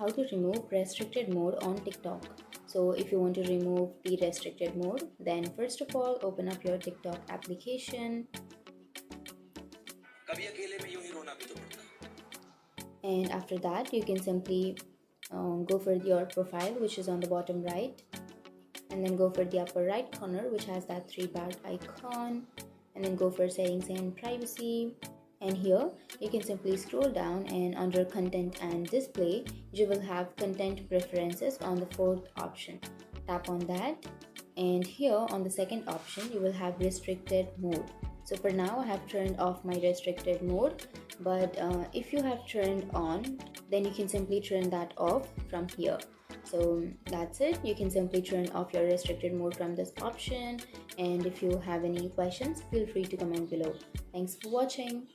how to remove restricted mode on TikTok. So if you want to remove the restricted mode, then first of all open up your TikTok application. कभी अकेले में यूं ही रोना भी तो पड़ता. And after that you can simply go for your profile, which is on the bottom right, and then go for the upper right corner, which has that three-barred icon, and then go for settings and privacy. And here you can simply scroll down, and under content and display you will have content preferences on the fourth option. Tap on that, and here on the second option you will have restricted mode. So for now I have turned off my restricted mode, but if you have turned on, then you can simply turn that off from here. So that's it. You can simply turn off your restricted mode from this option, and if you have any questions, feel free to comment below. Thanks for watching.